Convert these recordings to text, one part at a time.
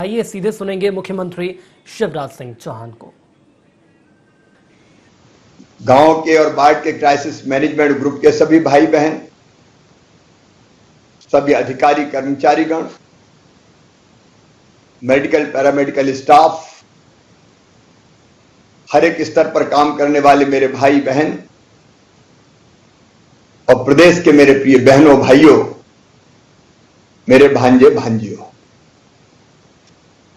आइए सीधे सुनेंगे मुख्यमंत्री शिवराज सिंह चौहान को। गांव के और बाढ़ के क्राइसिस मैनेजमेंट ग्रुप के सभी भाई बहन, सभी अधिकारी कर्मचारीगण, मेडिकल पैरामेडिकल स्टाफ, हर एक स्तर पर काम करने वाले मेरे भाई बहन और प्रदेश के मेरे प्रिय बहनों भाइयों, मेरे भांजे भांजियों,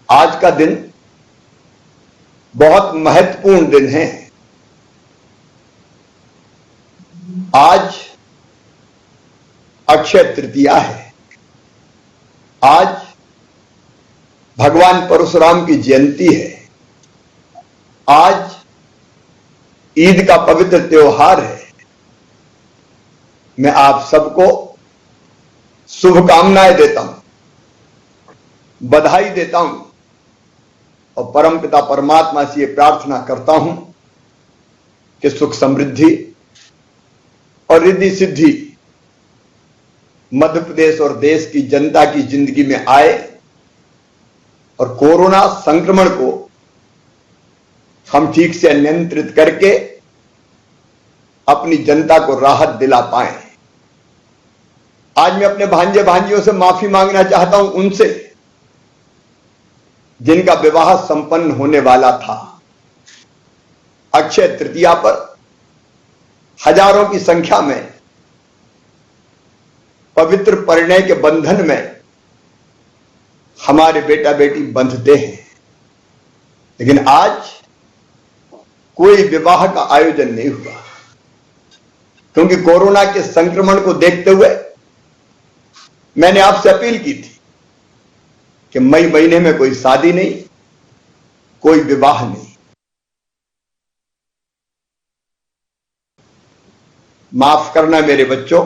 आज का दिन बहुत महत्वपूर्ण दिन है। आज अक्षय तृतीया है। आज भगवान परशुराम की जयंती है। आज ईद का पवित्र त्योहार है। मैं आप सबको शुभकामनाएं देता हूं, बधाई देता हूं और परमपिता परमात्मा से यह प्रार्थना करता हूं कि सुख समृद्धि और रिद्धि सिद्धि मध्य प्रदेश और देश की जनता की जिंदगी में आए और कोरोना संक्रमण को हम ठीक से नियंत्रित करके अपनी जनता को राहत दिला पाएं। आज मैं अपने भांजे भांजियों से माफी मांगना चाहता हूं, उनसे जिनका विवाह संपन्न होने वाला था। अक्षय तृतीया पर हजारों की संख्या में पवित्र परिणय के बंधन में हमारे बेटा बेटी बंधते हैं, लेकिन आज कोई विवाह का आयोजन नहीं हुआ, क्योंकि कोरोना के संक्रमण को देखते हुए मैंने आपसे अपील की थी कि मई महीने में कोई शादी नहीं, कोई विवाह नहीं। माफ करना मेरे बच्चों,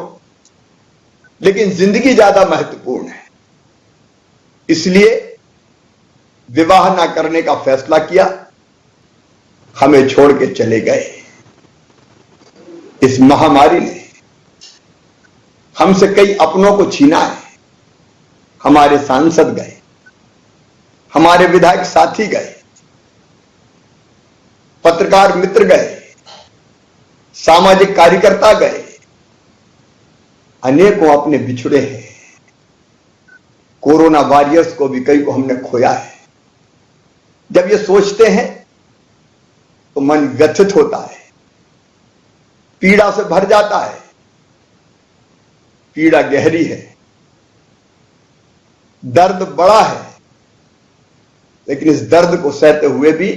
लेकिन जिंदगी ज्यादा महत्वपूर्ण है, इसलिए विवाह ना करने का फैसला किया। हमें छोड़ के चले गए। इस महामारी ने हमसे कई अपनों को छीना है। हमारे सांसद गए, हमारे विधायक साथी गए, पत्रकार मित्र गए, सामाजिक कार्यकर्ता गए, अनेकों अपने बिछुड़े हैं। कोरोना वॉरियर्स को भी कई को हमने खोया है। जब ये सोचते हैं तो मन व्यथित होता है, पीड़ा से भर जाता है। पीड़ा गहरी है, दर्द बड़ा है, लेकिन इस दर्द को सहते हुए भी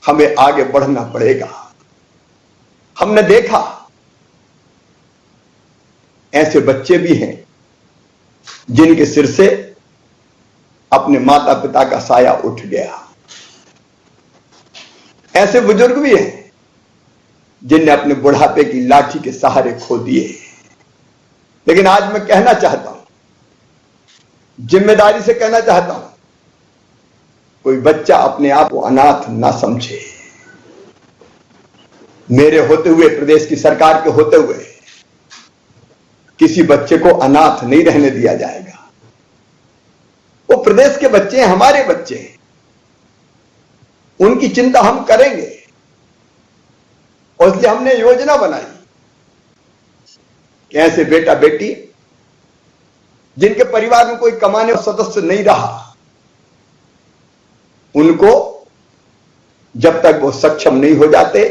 हमें आगे बढ़ना पड़ेगा। हमने देखा ऐसे बच्चे भी हैं जिनके सिर से अपने माता पिता का साया उठ गया। ऐसे बुजुर्ग भी हैं जिनने अपने बुढ़ापे की लाठी के सहारे खो दिए। लेकिन आज मैं कहना चाहता हूं, जिम्मेदारी से कहना चाहता हूं, कोई बच्चा अपने आप को अनाथ ना समझे। मेरे होते हुए, प्रदेश की सरकार के होते हुए किसी बच्चे को अनाथ नहीं रहने दिया जाएगा। वो प्रदेश के बच्चे हैं, हमारे बच्चे हैं, उनकी चिंता हम करेंगे। और इसलिए हमने योजना बनाई कि ऐसे बेटा बेटी जिनके परिवार में कोई कमाने सदस्य नहीं रहा, उनको जब तक वो सक्षम नहीं हो जाते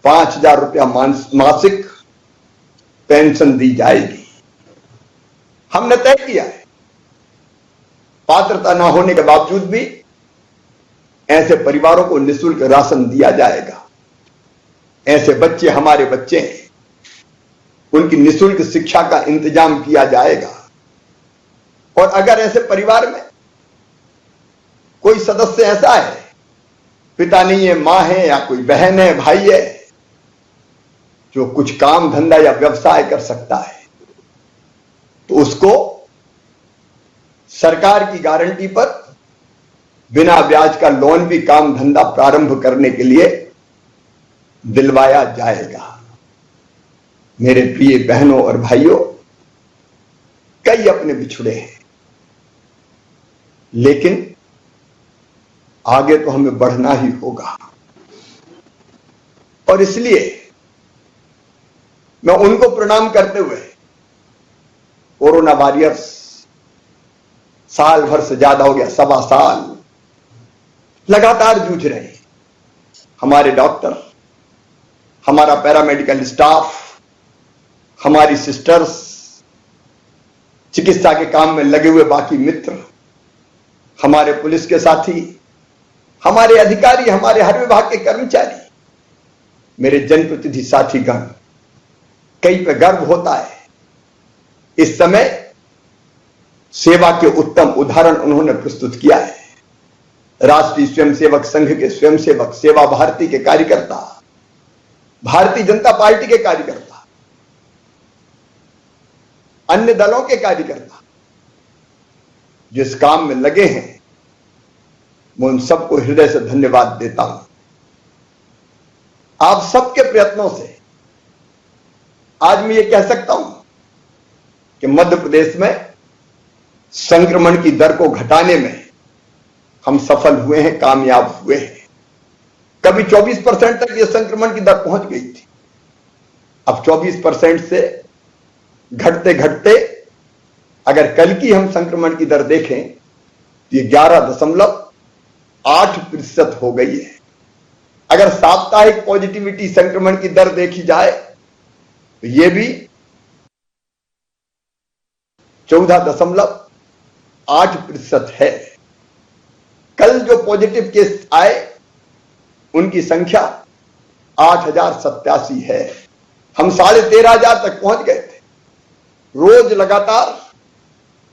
5,000 रुपया मासिक पेंशन दी जाएगी। हमने तय किया है, पात्रता ना होने के बावजूद भी ऐसे परिवारों को निःशुल्क राशन दिया जाएगा। ऐसे बच्चे हमारे बच्चे हैं, उनकी निःशुल्क शिक्षा का इंतजाम किया जाएगा। और अगर ऐसे परिवार में कोई सदस्य ऐसा है, पिता नहीं है, मां है या कोई बहन है, भाई है, जो कुछ काम धंधा या व्यवसाय कर सकता है, तो उसको सरकार की गारंटी पर बिना ब्याज का लोन भी काम धंधा प्रारंभ करने के लिए दिलवाया जाएगा। मेरे प्रिय बहनों और भाइयों, कई अपने बिछुड़े हैं, लेकिन आगे तो हमें बढ़ना ही होगा। और इसलिए मैं उनको प्रणाम करते हुए, कोरोना वॉरियर्स, साल भर से ज्यादा हो गया, 1.25 साल लगातार जूझ रहे हैं। हमारे डॉक्टर, हमारा पैरामेडिकल स्टाफ, हमारी सिस्टर्स, चिकित्सा के काम में लगे हुए बाकी मित्र, हमारे पुलिस के साथी, हमारे अधिकारी, हमारे हर विभाग के कर्मचारी, मेरे जनप्रतिनिधि साथीगण, कई पे गर्व होता है। इस समय सेवा के उत्तम उदाहरण उन्होंने प्रस्तुत किया है। राष्ट्रीय स्वयंसेवक संघ के स्वयंसेवक, सेवा भारती के कार्यकर्ता, भारतीय जनता पार्टी के कार्यकर्ता, अन्य दलों के कार्यकर्ता जिस काम में लगे हैं, मैं उन सबको हृदय से धन्यवाद देता हूं। आप सबके प्रयत्नों से आज मैं ये कह सकता हूं कि मध्य प्रदेश में संक्रमण की दर को घटाने में हम सफल हुए हैं, कामयाब हुए हैं। कभी 24% तक ये संक्रमण की दर पहुंच गई थी। अब 24% से घटते घटते अगर कल की हम संक्रमण की दर देखें तो ये 11.8% हो गई है। अगर साप्ताहिक पॉजिटिविटी संक्रमण की दर देखी जाए तो ये भी 14.8% है। कल जो पॉजिटिव केस आए उनकी संख्या 8,087 है। हम 13,500 तक पहुंच गए थे। रोज लगातार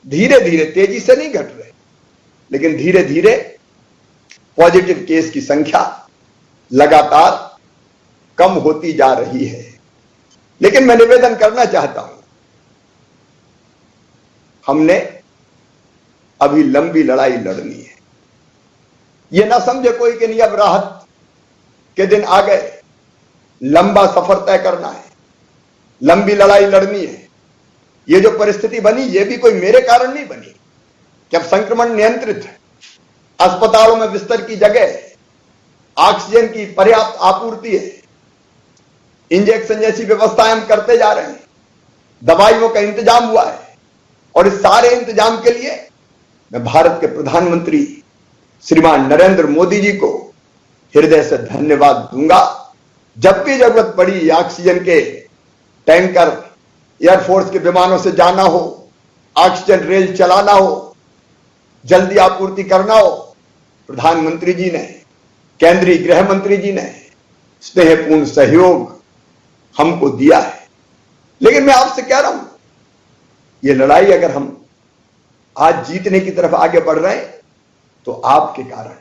धीरे धीरे, तेजी से नहीं घट रहे, लेकिन धीरे धीरे पॉजिटिव केस की संख्या लगातार कम होती जा रही है। लेकिन मैं निवेदन करना चाहता हूं, हमने अभी लंबी लड़ाई लड़नी है। यह ना समझे कोई कि नहीं अब राहत के दिन आ गए, लंबा सफर तय करना है, लंबी लड़ाई लड़नी है। यह जो परिस्थिति बनी, यह भी कोई मेरे कारण नहीं बनी कि अब संक्रमण नियंत्रित है, अस्पतालों में बिस्तर की जगह है, ऑक्सीजन की पर्याप्त आपूर्ति है, इंजेक्शन जैसी व्यवस्थाएं हम करते जा रहे हैं, दवाइयों का इंतजाम हुआ है। और इस सारे इंतजाम के लिए मैं भारत के प्रधानमंत्री श्रीमान नरेंद्र मोदी जी को हृदय से धन्यवाद दूंगा। जब भी जरूरत पड़ी, ऑक्सीजन के टैंकर एयरफोर्स के विमानों से जाना हो, ऑक्सीजन रेल चलाना हो, जल्दी आपूर्ति करना हो, प्रधानमंत्री जी ने, केंद्रीय गृह मंत्री जी ने स्नेहपूर्ण सहयोग हमको दिया है। लेकिन मैं आपसे कह रहा हूं, यह लड़ाई अगर हम आज जीतने की तरफ आगे बढ़ रहे हैं तो आपके कारण,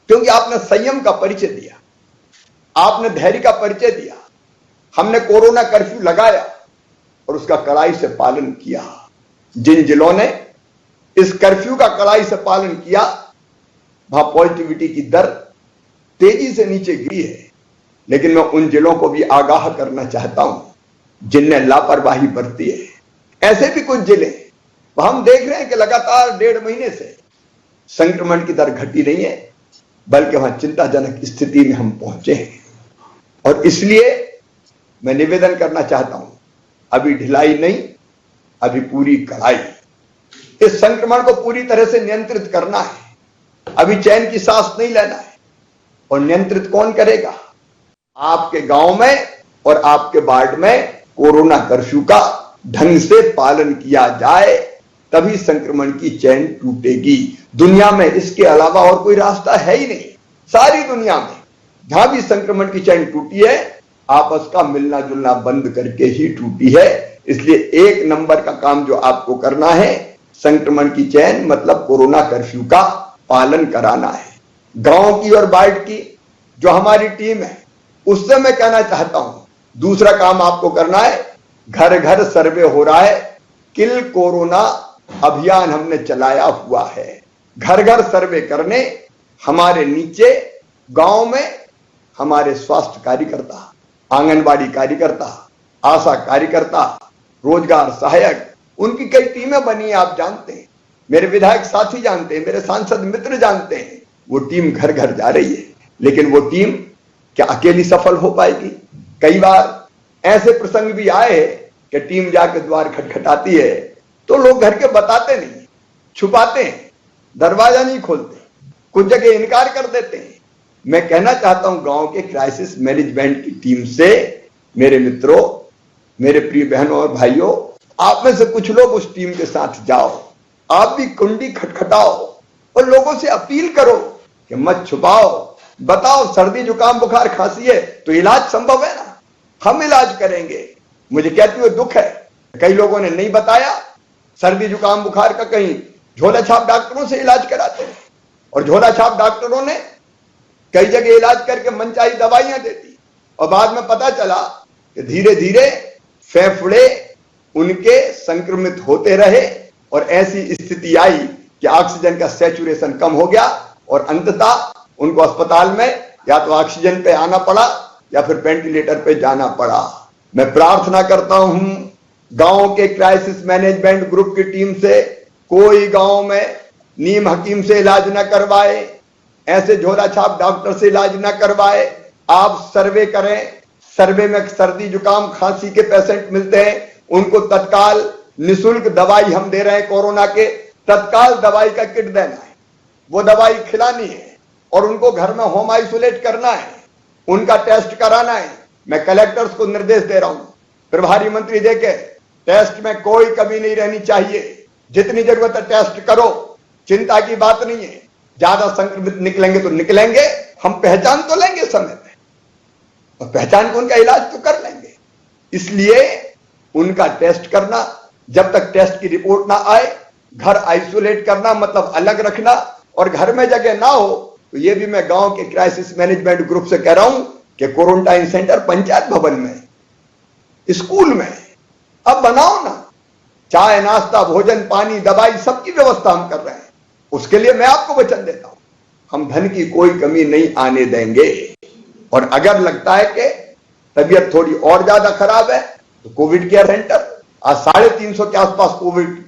क्योंकि आपने संयम का परिचय दिया, आपने धैर्य का परिचय दिया। हमने कोरोना कर्फ्यू लगाया और उसका कड़ाई से पालन किया। जिन जिलों ने इस कर्फ्यू का कड़ाई से पालन किया, वहां पॉजिटिविटी की दर तेजी से नीचे गिरी है। लेकिन मैं उन जिलों को भी आगाह करना चाहता हूं जिनने लापरवाही बरती है। ऐसे भी कुछ जिले हम देख रहे हैं कि लगातार 1.5 महीने से संक्रमण की दर घटी नहीं है, बल्कि वहां चिंताजनक स्थिति में हम पहुंचे हैं। और इसलिए मैं निवेदन करना चाहता हूं, अभी ढिलाई नहीं, अभी पूरी कड़ाई। इस संक्रमण को पूरी तरह से नियंत्रित करना है। अभी चैन की सांस नहीं लेना है। और नियंत्रित कौन करेगा? आपके गांव में और आपके वार्ड में कोरोना कर्फ्यू का ढंग से पालन किया जाए, तभी संक्रमण की चैन टूटेगी। दुनिया में इसके अलावा और कोई रास्ता है ही नहीं। सारी दुनिया में जहां भी संक्रमण की चैन टूटी है, आपस का मिलना जुलना बंद करके ही टूटी है। इसलिए 1 नंबर का काम जो आपको करना है, संक्रमण की चैन मतलब कोरोना कर्फ्यू का पालन कराना है। गांव की और वार्ड की जो हमारी टीम है, उससे मैं कहना चाहता हूं, दूसरा काम आपको करना है, घर घर सर्वे हो रहा है। किल कोरोना अभियान हमने चलाया हुआ है। घर घर सर्वे करने हमारे नीचे गांव में हमारे स्वास्थ्य कार्यकर्ता, आंगनबाड़ी कार्यकर्ता, आशा कार्यकर्ता, रोजगार सहायक, उनकी कई टीमें बनी है, आप जानते हैं। मेरे विधायक साथी जानते हैं, मेरे सांसद मित्र जानते हैं, वो टीम घर घर जा रही है। लेकिन वो टीम क्या अकेली सफल हो पाएगी? कई बार ऐसे प्रसंग भी आए हैं कि टीम जाके द्वार खटखटाती है तो लोग घर के बताते नहीं, छुपाते हैं, दरवाजा नहीं खोलते, कुछ जगह इनकार कर देते हैं। मैं कहना चाहता हूं गांव के क्राइसिस मैनेजमेंट की टीम से, मेरे मित्रों, मेरे प्रिय बहनों और भाइयों, आप में से कुछ लोग उस टीम के साथ जाओ, आप भी कुंडी खटखटाओ और लोगों से अपील करो कि मत छुपाओ, बताओ सर्दी जुकाम बुखार खांसी है तो इलाज संभव है ना, हम इलाज करेंगे। मुझे कहते हुए दुख है, कई लोगों ने नहीं बताया, सर्दी जुकाम बुखार का कहीं झोला छाप डॉक्टरों से इलाज कराते हैं और झोला छाप डॉक्टरों ने कई जगह इलाज करके मनचाही दवाइयां दे दी और बाद में पता चला कि धीरे धीरे फेफड़े उनके संक्रमित होते रहे और ऐसी स्थिति आई कि ऑक्सीजन का सैचुरेशन कम हो गया और अंततः उनको अस्पताल में या तो ऑक्सीजन पे आना पड़ा या फिर वेंटिलेटर पे जाना पड़ा। मैं प्रार्थना करता हूं गांव के क्राइसिस मैनेजमेंट ग्रुप की टीम से, कोई गांव में नीम हकीम से इलाज न करवाए, ऐसे झोला छाप डॉक्टर से इलाज न करवाए। आप सर्वे करें, सर्वे में सर्दी जुकाम खांसी के पेशेंट मिलते हैं, उनको तत्काल निःशुल्क दवाई हम दे रहे हैं, कोरोना के तत्काल दवाई का किट देना है, वो दवाई खिलानी है और उनको घर में होम आइसोलेट करना है, उनका टेस्ट कराना है। मैं कलेक्टर्स को निर्देश दे रहा हूं, प्रभारी मंत्री देके टेस्ट में कोई कमी नहीं रहनी चाहिए, जितनी जरूरत है टेस्ट करो, चिंता की बात नहीं है। ज्यादा संक्रमित निकलेंगे तो निकलेंगे, हम पहचान तो लेंगे समय में और पहचान को उनका इलाज तो कर लेंगे। इसलिए उनका टेस्ट करना, जब तक टेस्ट की रिपोर्ट ना आए घर आइसोलेट करना, मतलब अलग रखना, और घर में जगह ना हो तो ये भी मैं गांव के क्राइसिस मैनेजमेंट ग्रुप से कह रहा हूं कि क्वारंटाइन सेंटर पंचायत भवन में, स्कूल में अब बनाओ ना, चाय नाश्ता भोजन पानी दवाई सबकी व्यवस्था हम कर रहे हैं। उसके लिए मैं आपको वचन देता हूं, हम धन की कोई कमी नहीं आने देंगे। और अगर लगता है कि तबीयत थोड़ी और ज्यादा खराब है तो कोविड केयर सेंटर, आज 350 के आसपास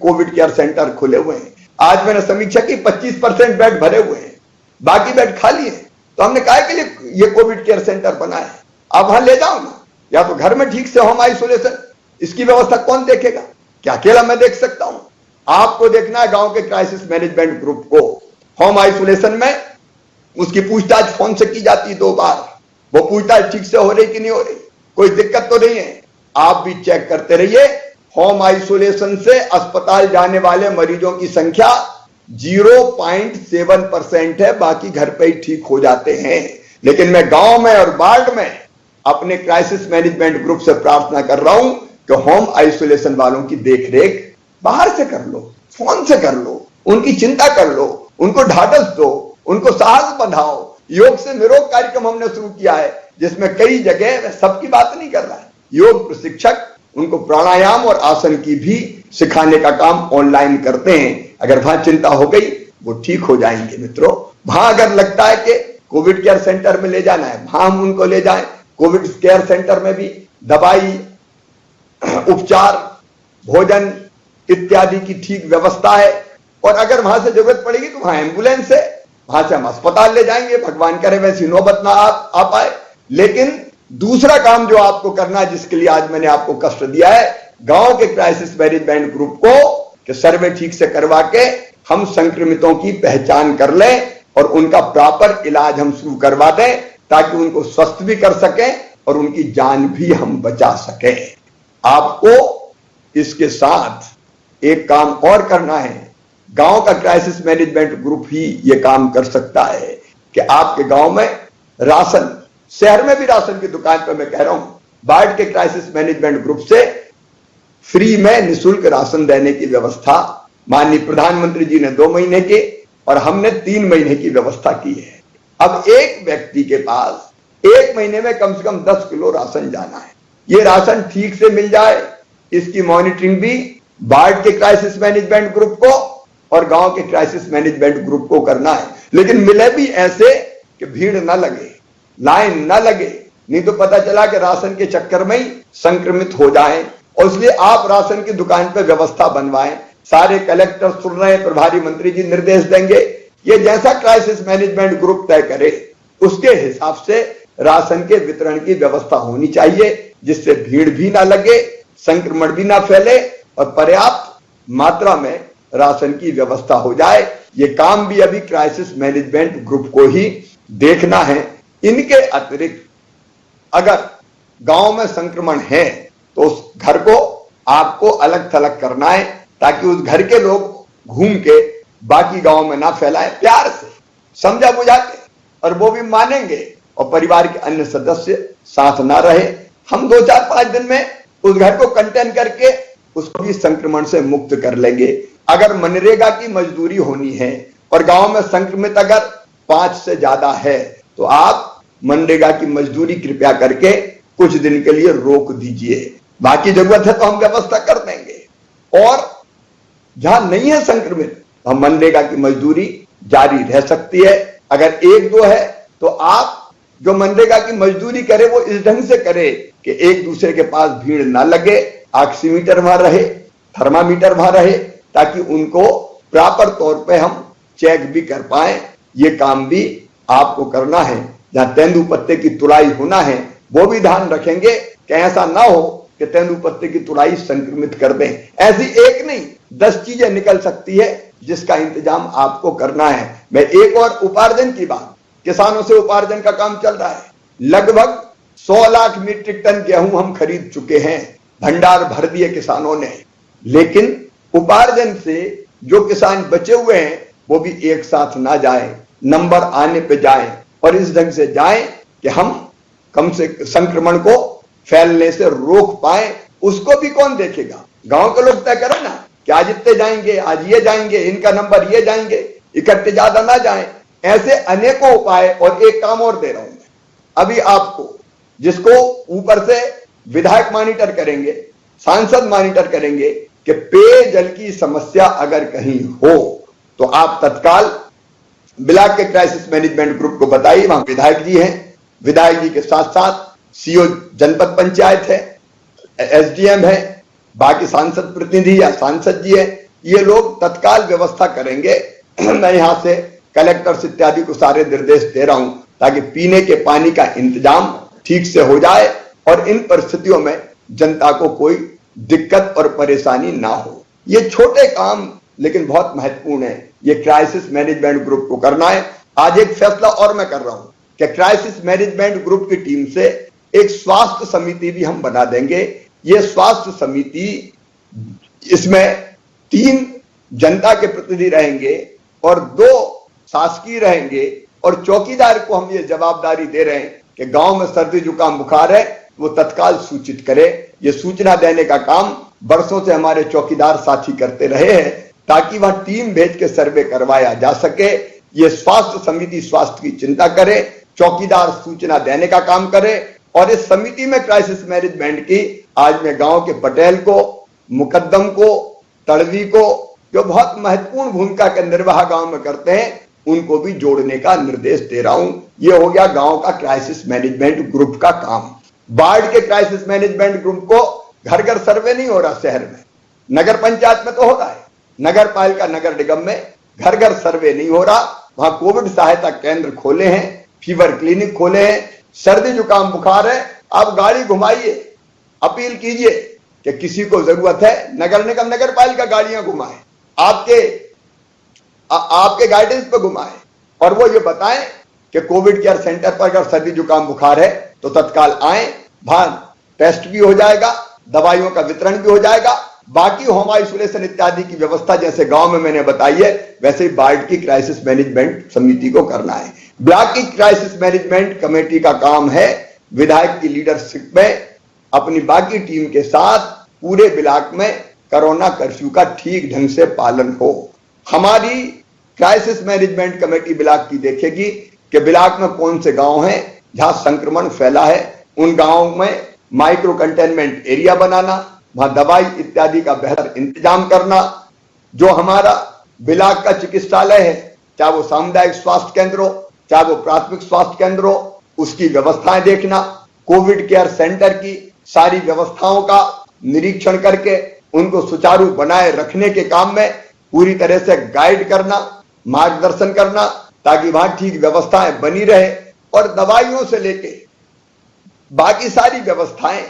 कोविड केयर सेंटर खुले हुए हैं। आज मैंने समीक्षा की 25% बेड भरे हुए हैं, बाकी बेड खाली है। तो हमने कहा के लिए ये कोविड केयर सेंटर बना है, आप वहां ले जाओ ना, या तो घर में ठीक से होम आइसोलेशन, इसकी व्यवस्था कौन देखेगा? क्या अकेला मैं देख सकता हूं? आपको देखना है गांव के क्राइसिस मैनेजमेंट ग्रुप को। होम आइसोलेशन में उसकी पूछताछ फोन से की जाती है 2 बार, वो पूछताछ ठीक से हो रही कि नहीं हो रही, कोई दिक्कत तो नहीं है, आप भी चेक करते रहिए। होम आइसोलेशन से अस्पताल जाने वाले मरीजों की संख्या 0.7% है, बाकी घर पे ही ठीक हो जाते हैं। लेकिन मैं गांव में और वार्ड में अपने क्राइसिस मैनेजमेंट ग्रुप से प्रार्थना कर रहा हूं कि होम आइसोलेशन वालों की देखरेख बाहर से कर लो, फोन से कर लो, उनकी चिंता कर लो, उनको ढाढ़स दो, उनको साहस बंधाओ। योग से निरोग कार्यक्रम हमने शुरू किया है, जिसमें कई जगह, सबकी बात नहीं कर रहा है, योग प्रशिक्षक उनको प्राणायाम और आसन की भी सिखाने का काम ऑनलाइन करते हैं। अगर वहां चिंता हो गई वो ठीक हो जाएंगे मित्रों। वहां अगर लगता है कि कोविड केयर सेंटर में ले जाना है, वहां हम उनको ले जाएं। कोविड केयर सेंटर में भी दवाई, उपचार, भोजन इत्यादि की ठीक व्यवस्था है। और अगर वहां से जरूरत पड़ेगी तो वहां एम्बुलेंस है, वहां से हम अस्पताल ले जाएंगे, भगवान करे वैसी नौबत ना आ पाए। लेकिन दूसरा काम जो आपको करना है, जिसके लिए आज मैंने आपको कष्ट दिया है, गांव के क्राइसिस मैनेजमेंट ग्रुप को कि सर्वे ठीक से करवा के हम संक्रमितों की पहचान कर लें और उनका प्रॉपर इलाज हम शुरू करवा दें, ताकि उनको स्वस्थ भी कर सकें और उनकी जान भी हम बचा सकें। आपको इसके साथ एक काम और करना है, गांव का क्राइसिस मैनेजमेंट ग्रुप ही यह काम कर सकता है कि आपके गांव में राशन, शहर में भी राशन की दुकान पर मैं कह रहा हूं, वार्ड के क्राइसिस मैनेजमेंट ग्रुप से फ्री में निःशुल्क राशन देने की व्यवस्था माननीय प्रधानमंत्री जी ने 2 महीने के और हमने 3 महीने की व्यवस्था की है। अब एक व्यक्ति के पास 1 महीने में कम से कम 10 किलो राशन जाना है। ये राशन ठीक से मिल जाए, इसकी मॉनिटरिंग भी वार्ड के क्राइसिस मैनेजमेंट ग्रुप को और गांव के क्राइसिस मैनेजमेंट ग्रुप को करना है। लेकिन मिले भी ऐसे कि भीड़ ना लगे, लाइन ना लगे, नहीं तो पता चला कि राशन के चक्कर में ही संक्रमित हो जाएं। और इसलिए आप राशन की दुकान पर व्यवस्था बनवाएं, सारे कलेक्टर सुन रहे हैं, प्रभारी मंत्री जी निर्देश देंगे। ये जैसा क्राइसिस मैनेजमेंट ग्रुप तय करे उसके हिसाब से राशन के वितरण की व्यवस्था होनी चाहिए, जिससे भीड़ भी ना लगे, संक्रमण भी ना फैले और पर्याप्त मात्रा में राशन की व्यवस्था हो जाए। ये काम भी अभी क्राइसिस मैनेजमेंट ग्रुप को ही देखना है। इनके अतिरिक्त अगर गांव में संक्रमण है तो उस घर को आपको अलग थलग करना है, ताकि उस घर के लोग घूम के बाकी गांव में ना फैलाएं, प्यार से समझा बुझा के, और वो भी मानेंगे और परिवार के अन्य सदस्य साथ ना रहे। हम 2-4-5 दिन में उस घर को कंटेन करके उसको भी संक्रमण से मुक्त कर लेंगे। अगर मनरेगा की मजदूरी होनी है और गांव में संक्रमित अगर 5 से ज्यादा है तो आप मनरेगा की मजदूरी कृपया करके कुछ दिन के लिए रोक दीजिए। बाकी जरूरत है तो हम व्यवस्था कर देंगे। और जहां नहीं है संक्रमित हम मनरेगा की मजदूरी जारी रह सकती है। अगर 1-2 है तो आप जो मनरेगा की मजदूरी करे वो इस ढंग से करे कि एक दूसरे के पास भीड़ ना लगे, ऑक्सीमीटर वहां रहे, थर्मामीटर वहां रहे, ताकि उनको प्रॉपर तौर पे हम चेक भी कर पाए। ये काम भी आपको करना है। जहां तेंदुपत्ते की तुड़ाई होना है वो भी ध्यान रखेंगे कि ऐसा ना हो कि तेंदुपत्ते की तुड़ाई संक्रमित कर दें। ऐसी एक नहीं 10 चीजें निकल सकती है जिसका इंतजाम आपको करना है। मैं एक और उपार्जन की बात, किसानों से उपार्जन का काम चल रहा है। लगभग 100 लाख मीट्रिक टन गेहूं हम खरीद चुके हैं, भंडार भर दिए किसानों ने। लेकिन उपार्जन से जो किसान बचे हुए हैं वो भी एक साथ ना जाए, नंबर आने पे जाए और इस ढंग से जाए कि हम कम से संक्रमण को फैलने से रोक पाए। उसको भी कौन देखेगा? गांव के लोग तय करें ना कि आज इतने जाएंगे, आज ये जाएंगे, इनका नंबर ये जाएंगे, इकट्ठे ज्यादा ना जाए। ऐसे अनेकों उपाय। और एक काम और दे रहा हूं मैं अभी आपको, जिसको ऊपर से विधायक मॉनिटर करेंगे, सांसद मॉनिटर करेंगे कि पेयजल की समस्या अगर कहीं हो तो आप तत्काल ब्लॉक के क्राइसिस मैनेजमेंट ग्रुप को बताइए। वहां विधायक जी हैं, विधायक जी के साथ साथ सीओ जनपद पंचायत है, एसडीएम है, बाकी सांसद प्रतिनिधि या सांसद जी है, ये लोग तत्काल व्यवस्था करेंगे। मैं यहां से कलेक्टर्स इत्यादि को सारे निर्देश दे रहा हूं ताकि पीने के पानी का इंतजाम ठीक से हो जाए और इन परिस्थितियों में जनता को कोई दिक्कत और परेशानी ना हो। ये छोटे काम लेकिन बहुत महत्वपूर्ण है। ये क्राइसिस मैनेजमेंट ग्रुप को करना है। आज एक फैसला और मैं कर रहा हूं कि क्राइसिस मैनेजमेंट ग्रुप की टीम से एक स्वास्थ्य समिति भी हम बना देंगे। ये स्वास्थ्य समिति, इसमें 3 जनता के प्रतिनिधि रहेंगे और 2 शासकीय रहेंगे और चौकीदार को हम ये जवाबदारी दे रहे हैं कि गांव में सर्दी जुकाम बुखार है वो तत्काल सूचित करे। ये सूचना देने का काम बरसों से हमारे चौकीदार साथी करते रहे हैं ताकि वहां टीम भेज के सर्वे करवाया जा सके। ये स्वास्थ्य समिति स्वास्थ्य की चिंता करे, चौकीदार सूचना देने का काम करे। और इस समिति में क्राइसिस मैनेजमेंट की आज मैं गांव के पटेल को, मुकद्दम को, तड़वी को, जो बहुत महत्वपूर्ण भूमिका का निर्वाह गांव में करते हैं, उनको भी जोड़ने का निर्देश दे रहा हूं। यह हो गया गांव का क्राइसिस मैनेजमेंट ग्रुप का काम। बाढ़ के क्राइसिस मैनेजमेंट ग्रुप को घर घर सर्वे नहीं हो रहा शहर में, नगर पंचायत में तो हो रहा है, नगर पालिका नगर निगम में घर घर सर्वे नहीं हो रहा। वहां कोविड सहायता केंद्र खोले हैं, फीवर क्लिनिक खोले हैं। सर्दी जुकाम बुखार है, आप गाड़ी घुमाइए, अपील कीजिए कि किसी को जरूरत है नगर निगम नगर पालिका गाड़ियां घुमाए, आपके गाइडेंस पे घुमाए और वो ये बताएं कि कोविड केयर सेंटर पर अगर सर्दी जुकाम बुखार है तो तत्काल आए, वहां टेस्ट भी हो जाएगा, दवाइयों का वितरण भी हो जाएगा। बाकी होम आइसोलेशन इत्यादि की व्यवस्था जैसे गांव में मैंने बताई है वैसे ही बाढ़ की क्राइसिस मैनेजमेंट समिति को करना है। ब्लॉक की क्राइसिस मैनेजमेंट कमेटी का काम है विधायक की लीडरशिप में अपनी बाकी टीम के साथ पूरे ब्लॉक में कोरोना कर्फ्यू का ठीक ढंग से पालन हो। हमारी क्राइसिस मैनेजमेंट कमेटी ब्लॉक की देखेगी कि ब्लॉक में कौन से गांव हैं जहां संक्रमण फैला है, उन गांवों में माइक्रो कंटेनमेंट एरिया बनाना, वहां दवाई इत्यादि का बेहतर इंतजाम करना। जो हमारा ब्लॉक का चिकित्सालय है, चाहे वो सामुदायिक स्वास्थ्य केंद्र हो, चाहे वो प्राथमिक स्वास्थ्य केंद्र हो, उसकी व्यवस्थाएं देखना। कोविड केयर सेंटर की सारी व्यवस्थाओं का निरीक्षण करके उनको सुचारू बनाए रखने के काम में पूरी तरह से गाइड करना, मार्गदर्शन करना, ताकि वहां ठीक व्यवस्थाएं बनी रहे और दवाइयों से लेके बाकी सारी व्यवस्थाएं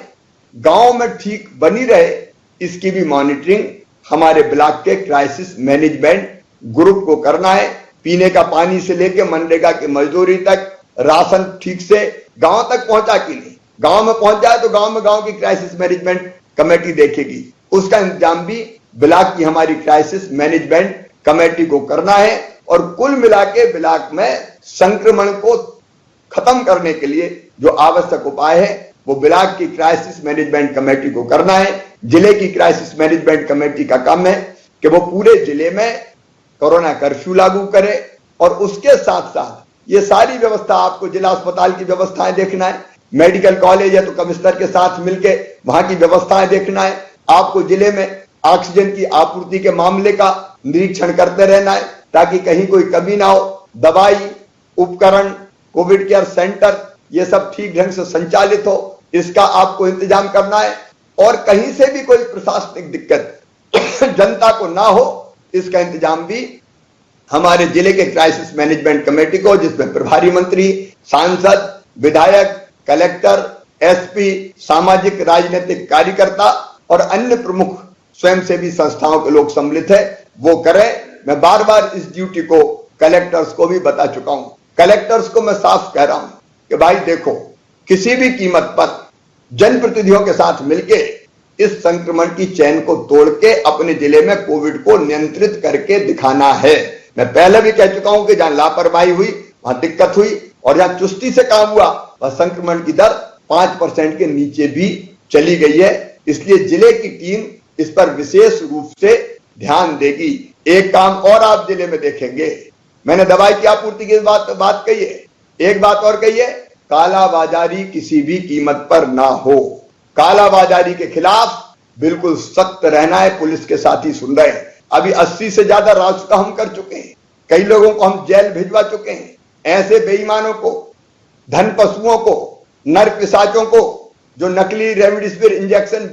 गांव में ठीक बनी रहे, इसकी भी मॉनिटरिंग हमारे ब्लॉक के क्राइसिस मैनेजमेंट ग्रुप को करना है। पीने का पानी से लेके मनरेगा की मजदूरी तक, राशन ठीक से गांव तक पहुंचा कि नहीं, गांव में पहुंच जाए तो गांव की क्राइसिस मैनेजमेंट कमेटी देखेगी, उसका इंतजाम भी ब्लॉक की हमारी क्राइसिस मैनेजमेंट कमेटी को करना है। और कुल मिला के ब्लॉक में संक्रमण को खत्म करने के लिए जो आवश्यक उपाय है वो ब्लॉक की क्राइसिस मैनेजमेंट कमेटी को करना है। जिले की क्राइसिस मैनेजमेंट कमेटी का काम है कि वो पूरे जिले में कोरोना कर्फ्यू लागू करे और उसके साथ साथ ये सारी व्यवस्था, आपको जिला अस्पताल की व्यवस्थाएं देखना है, मेडिकल कॉलेज है तो कमिश्नर के साथ मिलके वहां की व्यवस्थाएं देखना है, आपको जिले में ऑक्सीजन की आपूर्ति के मामले का निरीक्षण करते रहना है ताकि कहीं कोई कमी ना हो, दवाई, उपकरण, कोविड केयर सेंटर ये सब ठीक ढंग से संचालित हो, इसका आपको इंतजाम करना है। और कहीं से भी कोई प्रशासनिक दिक्कत जनता को ना हो, इसका इंतजाम भी हमारे जिले के क्राइसिस मैनेजमेंट कमेटी को, जिसमें प्रभारी मंत्री, सांसद, विधायक, कलेक्टर, एसपी, सामाजिक राजनीतिक कार्यकर्ता और अन्य प्रमुख स्वयंसेवी संस्थाओं के लोग सम्मिलित है, वो करें। मैं बार बार इस ड्यूटी को कलेक्टर्स को भी बता चुका हूं। कलेक्टर्स को मैं साफ कह रहा हूं कि भाई देखो, किसी भी कीमत पर जनप्रतिनिधियों के साथ मिलके इस संक्रमण की चैन को तोड़ के अपने जिले में कोविड को नियंत्रित करके दिखाना है। मैं पहले भी कह चुका हूं कि जहां लापरवाही हुई वहां दिक्कत हुई और जहां चुस्ती से काम हुआ वह संक्रमण की दर 5% के नीचे भी चली गई है। इसलिए जिले की टीम इस पर विशेष रूप से ध्यान देगी। एक काम और आप जिले में देखेंगे, मैंने दवाई की आपूर्ति की बात कही है, एक बात और कही है, कालाबाजारी किसी भी कीमत पर ना हो। कालाबाजारी के खिलाफ बिल्कुल सख्त रहना है। पुलिस के साथी सुन रहे हैं, अभी 80 से ज्यादा रास्ता हम कर चुके हैं, कई लोगों को हम जेल भिजवा चुके हैं। ऐसे बेईमानों को, धन पशुओं को, नर पिशाचों को जो नकली रेमडेसिविर इंजेक्शन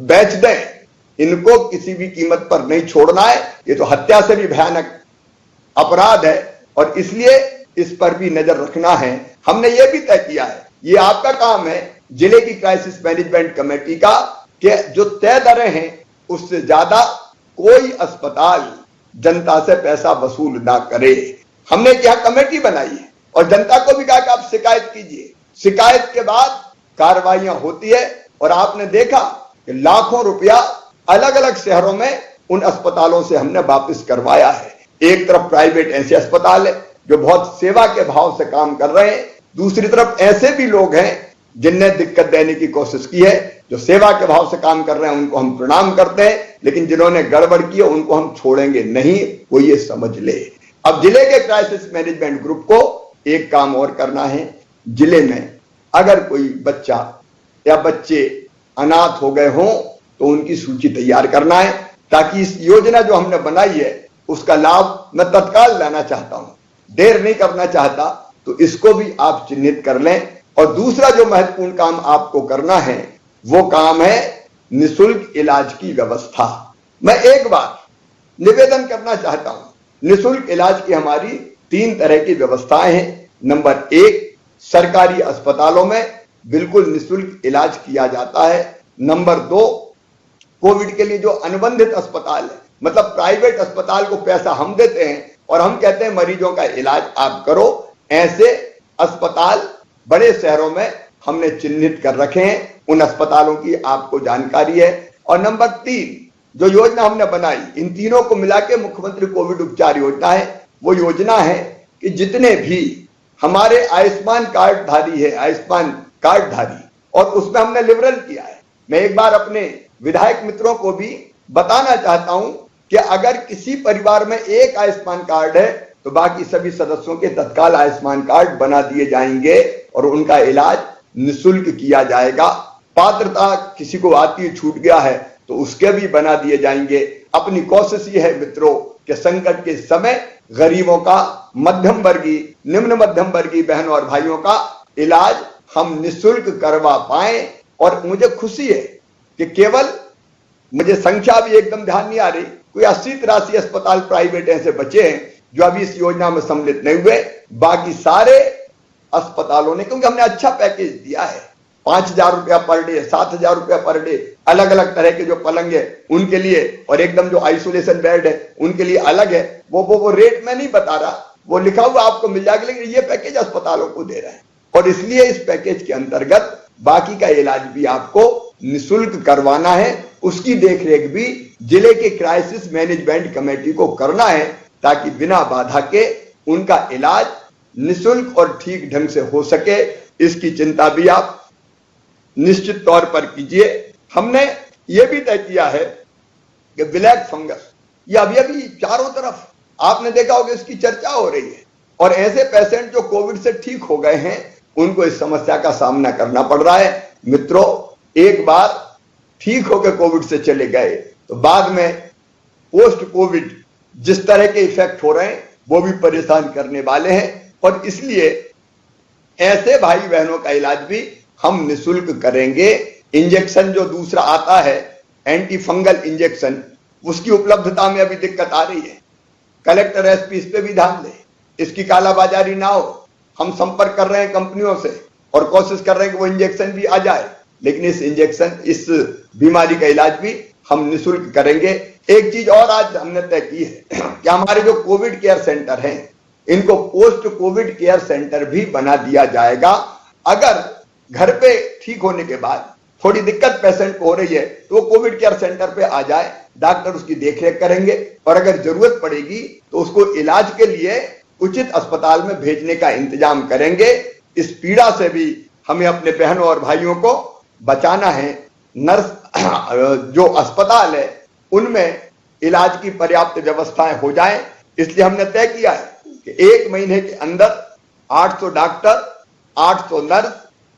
बेच दें, इनको किसी भी कीमत पर नहीं छोड़ना है। ये तो हत्या से भी भयानक अपराध है और इसलिए इस पर भी नजर रखना है। हमने ये भी तय किया है, ये आपका काम है जिले की क्राइसिस मैनेजमेंट कमेटी का, कि जो तय दरें हैं उससे ज्यादा कोई अस्पताल जनता से पैसा वसूल ना करे। हमने क्या कमेटी बनाई है और जनता को भी कहा कि आप शिकायत कीजिए, शिकायत के बाद कार्रवाइयां होती है। और आपने देखा कि लाखों रुपया अलग अलग शहरों में उन अस्पतालों से हमने वापस करवाया है। एक तरफ प्राइवेट ऐसे अस्पताल है जो बहुत सेवा के भाव से काम कर रहे हैं, दूसरी तरफ ऐसे भी लोग हैं जिनने दिक्कत देने की कोशिश की है। जो सेवा के भाव से काम कर रहे हैं उनको हम प्रणाम करते हैं, लेकिन जिन्होंने गड़बड़ की है उनको हम छोड़ेंगे नहीं, वो ये समझ ले। अब जिले के क्राइसिस मैनेजमेंट ग्रुप को एक काम और करना है, जिले में अगर कोई बच्चा या बच्चे अनाथ हो गए हों तो उनकी सूची तैयार करना है, ताकि इस योजना जो हमने बनाई है उसका लाभ मैं तत्काल लेना चाहता हूं, देर नहीं करना चाहता, तो इसको भी आप चिन्हित कर लें। और दूसरा जो महत्वपूर्ण काम आपको करना है वो काम है निशुल्क इलाज की व्यवस्था। मैं एक बार निवेदन करना चाहता हूं, निशुल्क इलाज की हमारी 3 तरह की व्यवस्थाएं हैं। नंबर 1, सरकारी अस्पतालों में बिल्कुल निशुल्क इलाज किया जाता है। नंबर 2, कोविड के लिए जो अनुबंधित अस्पताल है, मतलब प्राइवेट अस्पताल को पैसा हम देते हैं और हम कहते हैं मरीजों का इलाज आप करो, ऐसे अस्पताल बड़े शहरों में हमने चिन्हित कर रखे हैं, उन अस्पतालों की आपको जानकारी है। और नंबर 3 जो योजना हमने बनाई, इन तीनों को मिला के मुख्यमंत्री कोविड उपचार योजना है। वो योजना है कि जितने भी हमारे आयुष्मान कार्डधारी है, आयुष्मान कार्डधारी, और उसमें हमने लिबरल किया है। मैं एक बार अपने विधायक मित्रों को भी बताना चाहता हूं कि अगर किसी परिवार में एक आयुष्मान कार्ड है तो बाकी सभी सदस्यों के तत्काल आयुष्मान कार्ड बना दिए जाएंगे और उनका इलाज निःशुल्क किया जाएगा। पात्रता किसी को आती छूट गया है तो उसके भी बना दिए जाएंगे। अपनी कोशिश ये है मित्रों कि संकट के समय गरीबों का, मध्यम वर्गीय, निम्न मध्यम वर्गीय बहनों और भाइयों का इलाज हम निःशुल्क करवा पाए। और मुझे खुशी है कि केवल मुझे संख्या भी एकदम ध्यान नहीं आ रही, कोई 80-83 अस्पताल प्राइवेट ऐसे बचे हैं जो अभी इस योजना में सम्मिलित नहीं हुए। बाकी सारे अस्पतालों ने, क्योंकि हमने अच्छा पैकेज दिया है, 5,000 रुपया पर डे, 7,000 रुपया पर डे, अलग अलग तरह के जो पलंग है उनके लिए, और एकदम जो आइसोलेशन बेड है उनके लिए अलग है। वो रेट मैं नहीं बता रहा, वो लिखा हुआ आपको मिल जाएगा, लेकिन ये पैकेज अस्पतालों को दे रहे हैं। और इसलिए इस पैकेज के अंतर्गत बाकी का इलाज भी आपको निःशुल्क करवाना है। उसकी देखरेख भी जिले के क्राइसिस मैनेजमेंट कमेटी को करना है, ताकि बिना बाधा के उनका इलाज निःशुल्क और ठीक ढंग से हो सके। इसकी चिंता भी आप निश्चित तौर पर कीजिए। हमने ये भी तय किया है कि ब्लैक फंगस, ये अभी चारों तरफ आपने देखा होगा इसकी चर्चा हो रही है, और ऐसे पेशेंट जो कोविड से ठीक हो गए हैं उनको इस समस्या का सामना करना पड़ रहा है। मित्रों, एक बार ठीक होकर कोविड से चले गए तो बाद में पोस्ट कोविड जिस तरह के इफेक्ट हो रहे हैं वो भी परेशान करने वाले हैं, और इसलिए ऐसे भाई बहनों का इलाज भी हम निःशुल्क करेंगे। इंजेक्शन जो दूसरा आता है एंटी फंगल इंजेक्शन, उसकी उपलब्धता में अभी दिक्कत आ रही है। कलेक्टर एसपी इस पे भी ध्यान दे, इसकी कालाबाजारी ना हो। हम संपर्क कर रहे हैं कंपनियों से और कोशिश कर रहे हैं कि वो इंजेक्शन भी आ जाए, लेकिन इस बीमारी का इलाज भी हम निःशुल्क करेंगे। एक चीज और आज हमने तय की है कि हमारे जो कोविड केयर सेंटर हैं इनको पोस्ट कोविड केयर सेंटर भी बना दिया जाएगा। अगर घर पे ठीक होने के बाद थोड़ी दिक्कत पेशेंट को हो रही है तो वो कोविड केयर सेंटर पे आ जाए, डॉक्टर उसकी देखरेख करेंगे, और अगर जरूरत पड़ेगी तो उसको इलाज के लिए उचित अस्पताल में भेजने का इंतजाम करेंगे। इस पीड़ा से भी हमें अपने बहनों और भाइयों को बचाना है। नर्स जो अस्पताल है उनमें इलाज की पर्याप्त व्यवस्थाएं हो जाएं, इसलिए हमने तय किया है कि 1 महीने के अंदर 800 डॉक्टर, 800 नर्स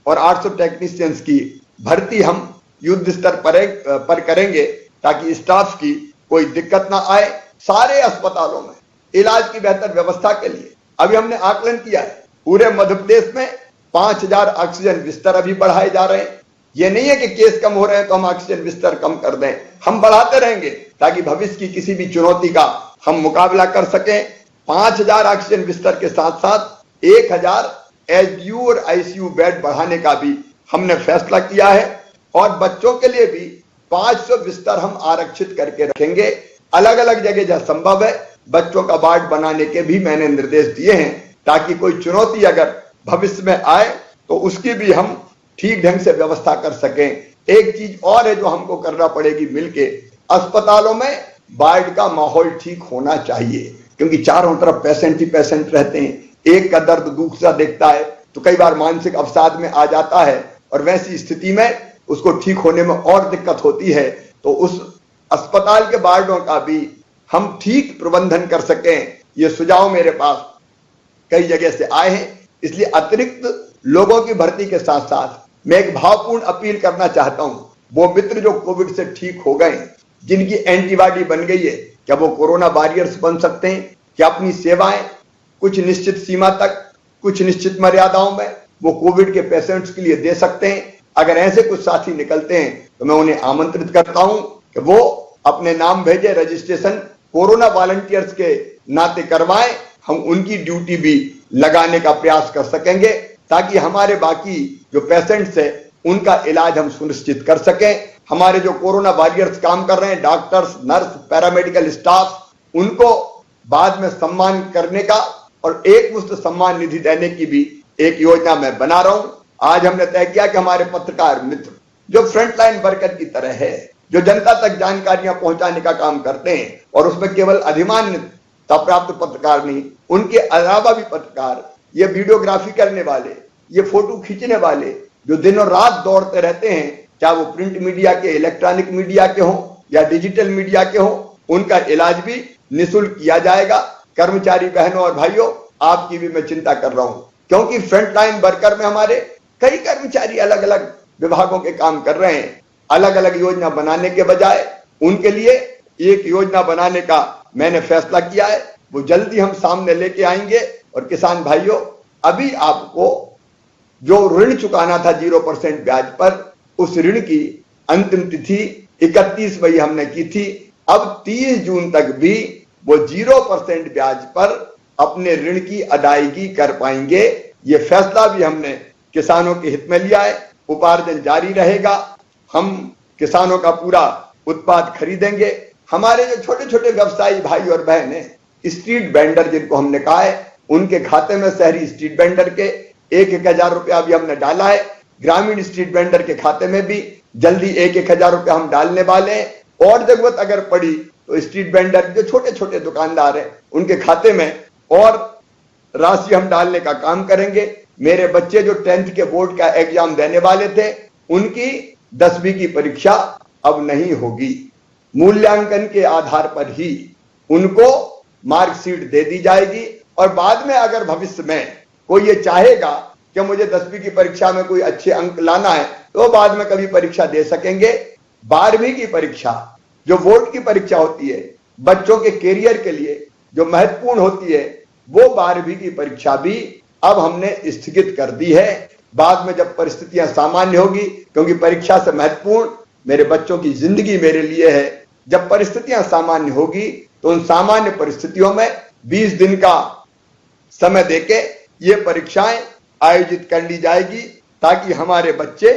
और 800 टेक्नीशियंस की भर्ती हम युद्ध स्तर पर करेंगे, ताकि स्टाफ की कोई दिक्कत ना आए। सारे अस्पतालों में इलाज की बेहतर व्यवस्था के लिए अभी हमने आकलन किया है, पूरे मध्य प्रदेश में 5,000 ऑक्सीजन बिस्तर अभी बढ़ाए जा रहे हैं। ये नहीं है कि केस कम हो रहे हैं तो हम ऑक्सीजन बिस्तर कम कर दें, हम बढ़ाते रहेंगे ताकि भविष्य की किसी भी चुनौती का हम मुकाबला कर सकें। 5,000 ऑक्सीजन बिस्तर के साथ साथ 1,000 एचडीयू और आईसीयू बेड बढ़ाने का भी हमने फैसला किया है, और बच्चों के लिए भी 500 बिस्तर हम आरक्षित करके रखेंगे। अलग अलग जगह जहां संभव है बच्चों का वार्ड बनाने के भी मैंने निर्देश दिए हैं, ताकि कोई चुनौती अगर भविष्य में आए तो उसकी भी हम ठीक ढंग से व्यवस्था कर सकें। एक चीज और है जो हमको करना पड़ेगी मिलके, अस्पतालों में वार्ड का माहौल ठीक होना चाहिए, क्योंकि चारों तरफ पेशेंट ही पेशेंट रहते हैं। एक का दर्द दूसरा देखता है तो कई बार मानसिक अवसाद में आ जाता है, और वैसी स्थिति में उसको ठीक होने में और दिक्कत होती है। तो उस अस्पताल के वार्डों का भी हम ठीक प्रबंधन कर सकें, ये सुझाव मेरे पास कई जगह से आए हैं। इसलिए अतिरिक्त लोगों की भर्ती के साथ साथ मैं एक भावपूर्ण अपील करना चाहता हूं, वो मित्र जो कोविड से ठीक हो गए, जिनकी एंटीबॉडी बन गई है, क्या वो कोरोना वॉरियर्स बन सकते हैं? क्या अपनी सेवाएं कुछ निश्चित सीमा तक, कुछ निश्चित मर्यादाओं में वो कोविड के पेशेंट्स के लिए दे सकते हैं? अगर ऐसे कुछ साथी निकलते हैं तो मैं उन्हें आमंत्रित करता हूं कि वो अपने नाम भेजे, रजिस्ट्रेशन कोरोना वॉलंटियर्स के नाते करवाएं। हम उनकी ड्यूटी भी लगाने का प्रयास कर सकेंगे, ताकि हमारे बाकी जो पेशेंट्स है उनका इलाज हम सुनिश्चित कर सकें। हमारे जो कोरोना वॉरियर्स काम कर रहे हैं, डॉक्टर्स, नर्स, पैरामेडिकल स्टाफ, उनको बाद में सम्मान करने का और एक मुश्त सम्मान निधि देने की भी एक योजना मैं बना रहा हूं। आज हमने तय किया कि हमारे पत्रकार मित्र जो फ्रंटलाइन वर्कर की तरह है, जो जनता तक जानकारियां पहुंचाने का काम करते हैं, और उसमें केवल अधिमान्यता प्राप्त पत्रकार नहीं, उनके अलावा भी पत्रकार, ये वीडियोग्राफी करने वाले, ये फोटो खींचने वाले, जो दिनों रात दौड़ते रहते हैं, चाहे वो प्रिंट मीडिया के, इलेक्ट्रॉनिक मीडिया के हों या डिजिटल मीडिया के हों, उनका इलाज भी निःशुल्क किया जाएगा। कर्मचारी बहनों और भाइयों, आपकी भी मैं चिंता कर रहा हूं, क्योंकि फ्रंटलाइन वर्कर में हमारे कई कर्मचारी अलग अलग विभागों के काम कर रहे हैं। अलग अलग योजना बनाने के बजाय उनके लिए एक योजना बनाने का मैंने फैसला किया है, वो जल्दी हम सामने लेके आएंगे। और किसान भाइयों, अभी आपको जो ऋण चुकाना था 0% ब्याज पर, उस ऋण की अंतिम तिथि 31 मई हमने की थी। अब 30 जून तक भी वो 0% ब्याज पर अपने ऋण की अदायगी कर पाएंगे। ये फैसला भी हमने किसानों के हित में लिया है। उपार्जन जारी रहेगा, हम किसानों का पूरा उत्पाद खरीदेंगे। हमारे जो छोटे छोटे व्यवसायी भाई और बहन हैं, स्ट्रीट वेंडर जिनको हमने कहा है, उनके खाते में शहरी स्ट्रीट वेंडर के 1,000 रुपया भी हमने डाला है। ग्रामीण स्ट्रीट वेंडर के खाते में भी जल्दी 1,000 रुपया हम डालने वाले हैं। और जरूरत अगर पड़ी तो स्ट्रीट वेंडर जो छोटे छोटे दुकानदार हैं, उनके खाते में और राशि हम डालने का काम करेंगे। मेरे बच्चे जो 10th के बोर्ड का एग्जाम देने वाले थे, उनकी 10वीं की परीक्षा अब नहीं होगी। मूल्यांकन के आधार पर ही उनको मार्कशीट दे दी जाएगी। और बाद में अगर भविष्य में कोई ये चाहेगा कि मुझे 10वीं की परीक्षा में कोई अच्छे अंक लाना है, तो बाद में कभी परीक्षा दे सकेंगे। 12वीं की परीक्षा जो बोर्ड की परीक्षा होती है, बच्चों के कैरियर के लिए जो महत्वपूर्ण होती है, वो 12वीं की परीक्षा भी अब हमने स्थगित कर दी है। बाद में जब परिस्थितियां सामान्य होगी, क्योंकि परीक्षा से महत्वपूर्ण मेरे बच्चों की जिंदगी मेरे लिए है। जब परिस्थितियां सामान्य होगी तो उन सामान्य परिस्थितियों में 20 दिन का समय देके ये परीक्षाएं आयोजित कर ली जाएगी, ताकि हमारे बच्चे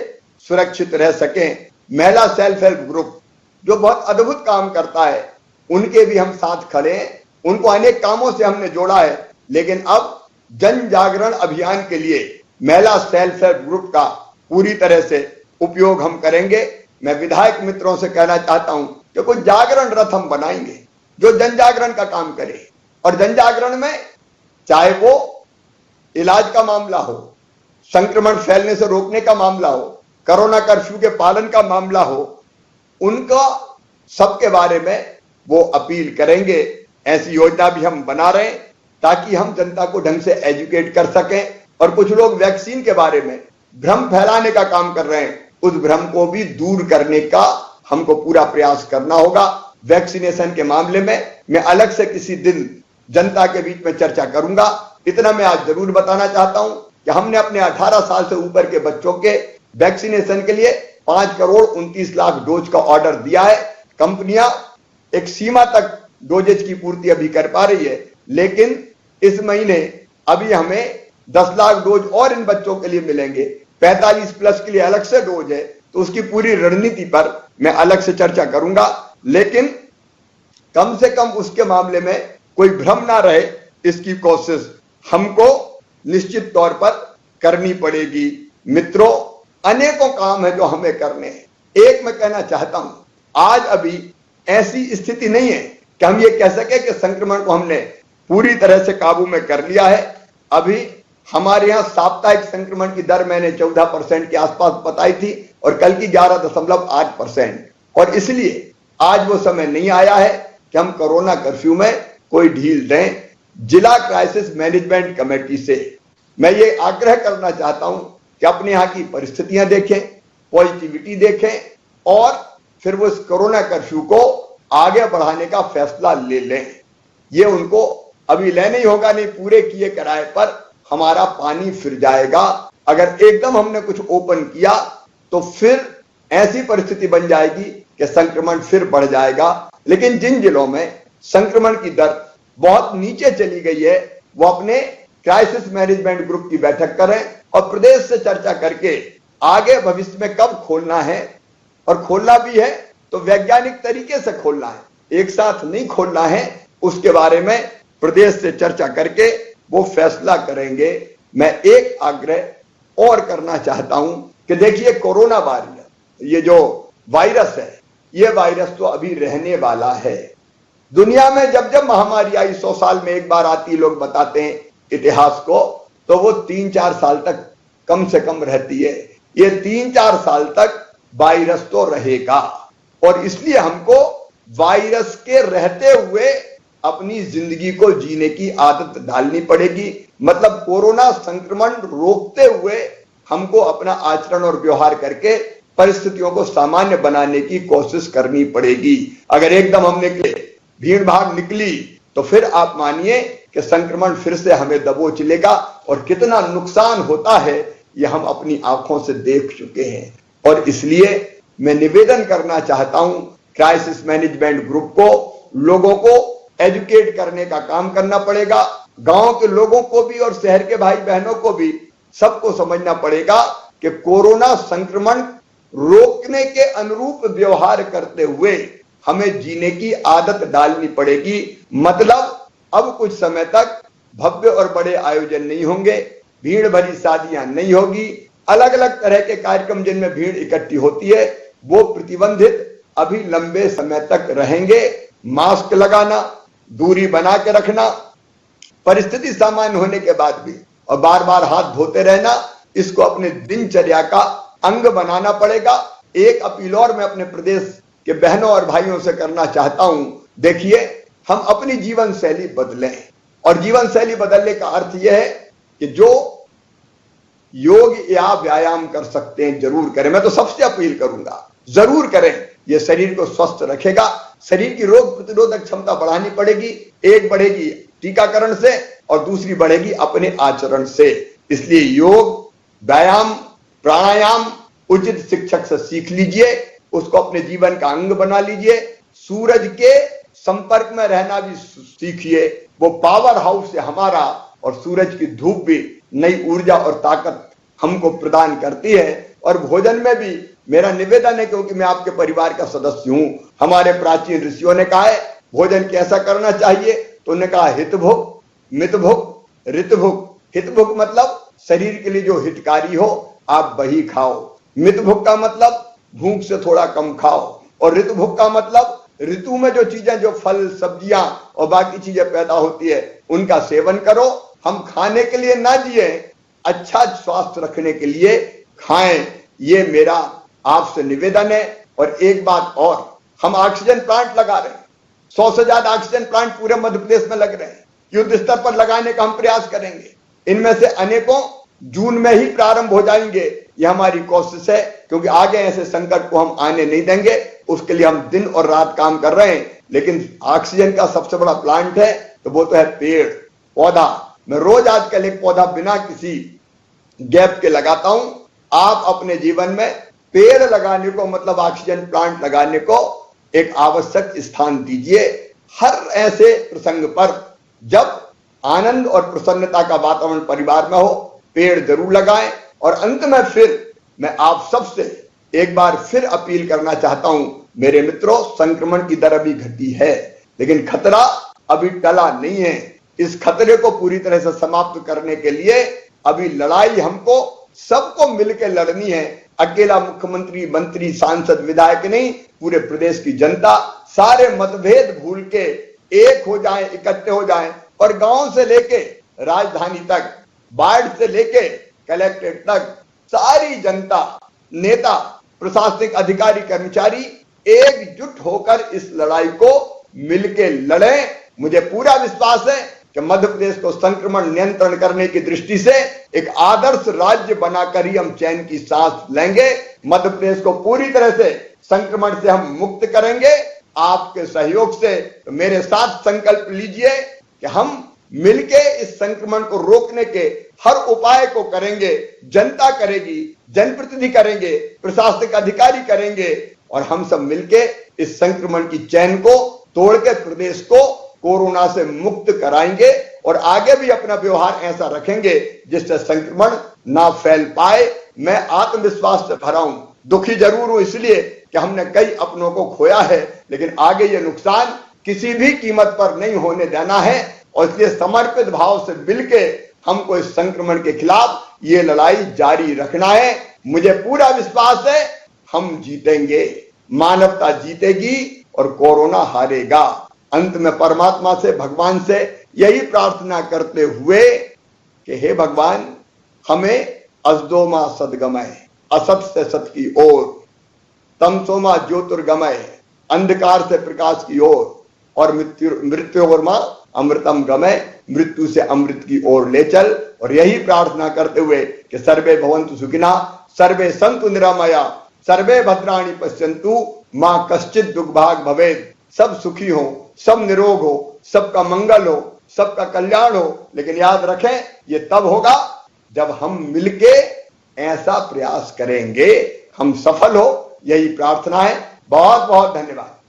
सुरक्षित रह सकें। महिला सेल्फ हेल्प ग्रुप जो बहुत अद्भुत काम करता है, उनके भी हम साथ खड़े हैं। उनको अनेक कामों से हमने जोड़ा है, लेकिन अब जन जागरण अभियान के लिए महिला सेल्फ हेल्प ग्रुप का पूरी तरह से उपयोग हम करेंगे। मैं विधायक मित्रों से कहना चाहता हूं कि कोई जागरण रथ हम बनाएंगे जो जन जागरण का काम करे। और जन जागरण में चाहे वो इलाज का मामला हो, संक्रमण फैलने से रोकने का मामला हो, कोरोना कर्फ्यू के पालन का मामला हो, उनका सबके बारे में वो अपील करेंगे। ऐसी योजना भी हम बना रहे हैं ताकि हम जनता को ढंग से एजुकेट कर सकें। और कुछ लोग वैक्सीन के बारे में भ्रम फैलाने का काम कर रहे हैं, उस भ्रम को भी दूर करने का हमको पूरा प्रयास करना होगा। वैक्सीनेशन के मामले में मैं अलग से किसी दिन जनता के बीच में चर्चा करूंगा। इतना मैं आज जरूर बताना चाहता हूं कि हमने अपने 18 साल से ऊपर के बच्चों के वैक्सीनेशन के लिए 5,29,00,000 डोज का ऑर्डर दिया है। कंपनियां एक सीमा तक डोजेज की पूर्ति अभी कर पा रही है, लेकिन इस महीने अभी हमें 10 लाख डोज और इन बच्चों के लिए मिलेंगे। 45 प्लस के लिए अलग से डोज है, तो उसकी पूरी रणनीति पर मैं अलग से चर्चा करूंगा। लेकिन कम से कम उसके मामले में कोई भ्रम ना रहे, इसकी कोशिश हमको निश्चित तौर पर करनी पड़ेगी। मित्रों, अनेकों काम है जो हमें करने हैं। एक मैं कहना चाहता हूं, आज अभी ऐसी स्थिति नहीं है कि हम ये कह सके कि संक्रमण को हमने पूरी तरह से काबू में कर लिया है। अभी हमारे यहां साप्ताहिक संक्रमण की दर मैंने 14% के आसपास बताई थी और कल की 11.8%। और इसलिए आज वो समय नहीं आया है कि हम कोरोना कर्फ्यू में कोई ढील दें। जिला क्राइसिस मैनेजमेंट कमेटी से मैं ये आग्रह करना चाहता हूं कि अपने यहां की परिस्थितियां देखें, पॉजिटिविटी देखें और फिर वो इस कोरोना कर्फ्यू को आगे बढ़ाने का फैसला ले लें। ये उनको अभी लेना ही होगा, नहीं पूरे किए किराए पर हमारा पानी फिर जाएगा। अगर एकदम हमने कुछ ओपन किया तो फिर ऐसी परिस्थिति बन जाएगी कि संक्रमण फिर बढ़ जाएगा। लेकिन जिन जिलों में संक्रमण की दर बहुत नीचे चली गई है, वो अपने क्राइसिस मैनेजमेंट ग्रुप की बैठक करें और प्रदेश से चर्चा करके आगे भविष्य में कब खोलना है, और खोलना भी है तो वैज्ञानिक तरीके से खोलना है, एक साथ नहीं खोलना है, उसके बारे में प्रदेश से चर्चा करके वो फैसला करेंगे। मैं एक आग्रह और करना चाहता हूं कि देखिए, कोरोना वायरस, ये जो वायरस है, ये वायरस तो अभी रहने वाला है। दुनिया में जब जब महामारी आई, 100 साल में एक बार आती, लोग बताते हैं इतिहास को, तो वो 3-4 साल तक कम से कम रहती है। ये 3-4 साल तक वायरस तो रहेगा और इसलिए हमको वायरस के रहते हुए अपनी जिंदगी को जीने की आदत डालनी पड़ेगी। मतलब कोरोना संक्रमण रोकते हुए हमको अपना आचरण और व्यवहार करके परिस्थितियों को सामान्य बनाने की कोशिश करनी पड़ेगी। अगर एकदम हम निकले, भीड़ भाड़ निकली, तो फिर आप मानिए कि संक्रमण फिर से हमें दबोच लेगा और कितना नुकसान होता है ये हम अपनी आंखों से देख चुके हैं। और इसलिए मैं निवेदन करना चाहता हूं क्राइसिस मैनेजमेंट ग्रुप को, लोगों को एजुकेट करने का काम करना पड़ेगा। गांव के लोगों को भी और शहर के भाई बहनों को भी सबको समझना पड़ेगा कि कोरोना संक्रमण रोकने के अनुरूप व्यवहार करते हुए हमें जीने की आदत डालनी पड़ेगी। मतलब अब कुछ समय तक भव्य और बड़े आयोजन नहीं होंगे, भीड़ भरी शादियां नहीं होगी, अलग अलग तरह के कार्यक्रम जिनमें भीड़ इकट्ठी होती है वो प्रतिबंधित अभी लंबे समय तक रहेंगे। मास्क लगाना, दूरी बना के रखना, परिस्थिति सामान्य होने के बाद भी और बार बार हाथ धोते रहना, इसको अपने दिनचर्या का अंग बनाना पड़ेगा। एक अपील और मैं अपने प्रदेश के बहनों और भाइयों से करना चाहता हूं। देखिए, हम अपनी जीवन शैली बदलें और जीवन शैली बदलने का अर्थ यह है कि जो योग या व्यायाम कर सकते हैं जरूर करें। मैं तो सबसे अपील करूंगा, जरूर करें। यह शरीर को स्वस्थ रखेगा, शरीर की रोग प्रतिरोधक क्षमता बढ़ानी पड़ेगी। एक बढ़ेगी टीकाकरण से और दूसरी बढ़ेगी अपने आचरण से। इसलिए योग, व्यायाम, प्राणायाम उचित शिक्षक से सीख लीजिए, उसको अपने जीवन का अंग बना लीजिए। सूरज के संपर्क में रहना भी सीखिए, वो पावर हाउस है हमारा और सूरज की धूप भी नई ऊर्जा और ताकत हमको प्रदान करती है। और भोजन में भी मेरा निवेदन है, क्योंकि मैं आपके परिवार का सदस्य हूं, हमारे प्राचीन ऋषियों ने कहा है भोजन कैसा करना चाहिए, तो उन्होंने कहा हितभुक, मितभुक, ऋतभुक। हितभुक मतलब शरीर के लिए जो हितकारी हो आप वही खाओ, मितभुक का मतलब भूख से थोड़ा कम खाओ, और ऋतभुक का मतलब ऋतु में जो चीजें, जो फल सब्जियां और बाकी चीजें पैदा होती है उनका सेवन करो। हम खाने के लिए ना जिए, अच्छा स्वास्थ्य रखने के लिए खाएं, ये मेरा आपसे निवेदन है। और एक बात और, हम ऑक्सीजन प्लांट लगा रहे हैं, 100 से ज्यादा ऑक्सीजन प्लांट पूरे मध्य प्रदेश में लग रहे हैं। युद्ध स्तर पर लगाने का हम प्रयास करेंगे। इनमें से अनेकों जून में ही प्रारंभ हो जाएंगे, ये हमारी कोशिश है, क्योंकि आगे ऐसे संकट को हम आने नहीं देंगे। उसके लिए हम दिन और रात काम कर रहे हैं। लेकिन ऑक्सीजन का सबसे बड़ा प्लांट है तो वो तो है पेड़ पौधा। मैं रोज आजकल एक पौधा बिना किसी गैप के लगाता हूं। आप अपने जीवन में पेड़ लगाने को, मतलब ऑक्सीजन प्लांट लगाने को एक आवश्यक स्थान दीजिए। हर ऐसे प्रसंग पर जब आनंद और प्रसन्नता का वातावरण परिवार में हो, पेड़ जरूर लगाएं। और अंत में फिर मैं आप सबसे एक बार फिर अपील करना चाहता हूं, मेरे मित्रों, संक्रमण की दर अभी घटी है, लेकिन खतरा अभी टला नहीं है। इस खतरे को पूरी तरह से समाप्त करने के लिए अभी लड़ाई हमको सबको मिलकर लड़नी है। अकेला मुख्यमंत्री, मंत्री, सांसद, विधायक नहीं, पूरे प्रदेश की जनता सारे मतभेद भूल के एक हो जाएं, इकट्ठे हो जाएं और गांव से लेके राजधानी तक, वार्ड से लेके कलेक्ट्रेट तक सारी जनता, नेता, प्रशासनिक अधिकारी, कर्मचारी एकजुट होकर इस लड़ाई को मिलके लड़ें। मुझे पूरा विश्वास है कि मध्य प्रदेश को संक्रमण नियंत्रण करने की दृष्टि से एक आदर्श राज्य बनाकर ही हम चैन की सांस लेंगे। मध्य प्रदेश को पूरी तरह से संक्रमण से हम मुक्त करेंगे आपके सहयोग से। तो मेरे साथ संकल्प लीजिए कि हम मिलके इस संक्रमण को रोकने के हर उपाय को करेंगे। जनता करेगी, जनप्रतिनिधि करेंगे, प्रशासनिक अधिकारी करेंगे और हम सब मिलके इस संक्रमण की चैन को तोड़ के प्रदेश को कोरोना से मुक्त कराएंगे और आगे भी अपना व्यवहार ऐसा रखेंगे जिससे संक्रमण ना फैल पाए। मैं आत्मविश्वास से भरा हूं, दुखी जरूर हूं इसलिए कि हमने कई अपनों को खोया है, लेकिन आगे ये नुकसान किसी भी कीमत पर नहीं होने देना है और इसलिए समर्पित भाव से मिलके हमको इस संक्रमण के खिलाफ ये लड़ाई जारी रखना है। मुझे पूरा विश्वास है हम जीतेंगे, मानवता जीतेगी और कोरोना हारेगा। अंत में परमात्मा से, भगवान से यही प्रार्थना करते हुए कि हे भगवान, हमें असदोमा सद्गमय, असत से सत की ओर, तमसोमा ज्योतिर्गमय, अंधकार से प्रकाश की ओर और मृत्योर्मा अमृतम गमय, मृत्यु से अमृत की ओर ले चल। और यही प्रार्थना करते हुए कि सर्वे भवन्तु सुखिनः, सर्वे सन्तु निरामया, सर्वे भद्राणि पश्यन्तु, मां कश्चित् दुर्भाग भवेत्। सब सुखी हो, सब निरोग हो, सबका मंगल हो, सबका कल्याण हो। लेकिन याद रखें, ये तब होगा जब हम मिलके ऐसा प्रयास करेंगे। हम सफल हो यही प्रार्थना है। बहुत बहुत धन्यवाद।